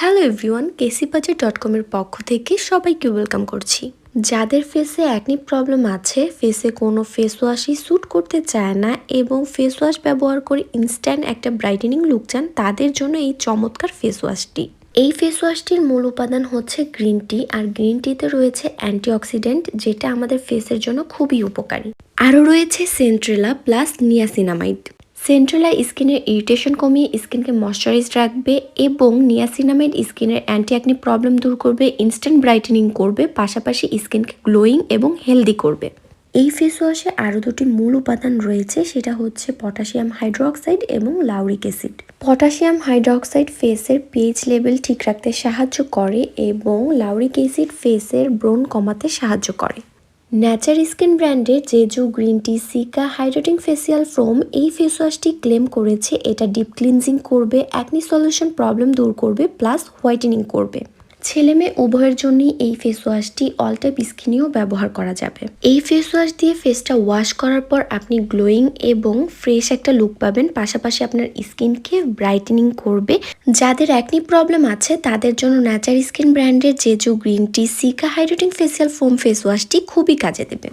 Hello everyone, kcbudget.com এর পক্ষ থেকে সবাইকে ওয়েলকাম করছি। যাদের ফেসে অ্যাকনি প্রবলেম আছে, ফেসে কোনো ফেস ওয়াশই স্যুট করতে চায় না এবং ফেস ওয়াশ ব্যবহার করে ইনস্ট্যান্ট একটা ব্রাইটেনিং লুক চান, তাদের জন্য এই চমৎকার ফেস ওয়াশটি। এই ফেস ওয়াশটির মূল উপাদান হচ্ছে গ্রিন টি, আর গ্রিন টিতে রয়েছে অ্যান্টিঅক্সিডেন্ট, যেটা আমাদের ফেসের জন্য খুবই উপকারী। আরও রয়েছে সেন্ট্রেলা প্লাস নিয়াসিনামাইড। সেন্ট্রেলা স্কিনের ইরিটেশন কমিয়ে স্কিনকে ময়শ্চারাইজড রাখবে এবং নিয়াসিনামাইড স্কিনের অ্যান্টি অ্যাকনি প্রবলেম দূর করবে, ইনস্ট্যান্ট ব্রাইটেনিং করবে, পাশাপাশি স্কিনকে গ্লোয়িং এবং হেলদি করবে। এই ফেস ওয়াশে আরও দুটি মূল উপাদান রয়েছে, সেটা হচ্ছে পটাশিয়াম হাইড্রোক্সাইড এবং লাউরিক অ্যাসিড। পটাশিয়াম হাইড্রোক্সাইড ফেসের পিএইচ লেভেল ঠিক রাখতে সাহায্য করে এবং লাউরিক অ্যাসিড ফেসের ব্রণ কমাতে সাহায্য করে। ন্যাচার স্কিন ব্র্যান্ডের Jeju green tea cica hydrating facial foam এই ফেস ওয়াশটি ক্লেম করেছে এটা ডিপ ক্লিনজিং করবে, অ্যাকনি সলিউশন প্রবলেম দূর করবে, প্লাস হোয়াইটেনিং করবে। ছেলে মেয়ে উভয়ের জন্যই এই ফেস ওয়াশটি অল টাইপ স্কিনেও ব্যবহার করা যাবে। এই ফেস ওয়াশ দিয়ে ফেসটা ওয়াশ করার পর আপনি গ্লোয়িং এবং ফ্রেশ একটা লুক পাবেন, পাশাপাশি আপনার স্কিনকে ব্রাইটেনিং করবে। যাদের অ্যাকনি প্রবলেম আছে তাদের জন্য ন্যাচার স্কিন ব্র্যান্ডের Jeju green tea cica hydrating facial foam face ওয়াশটি খুবই কাজে দেবে।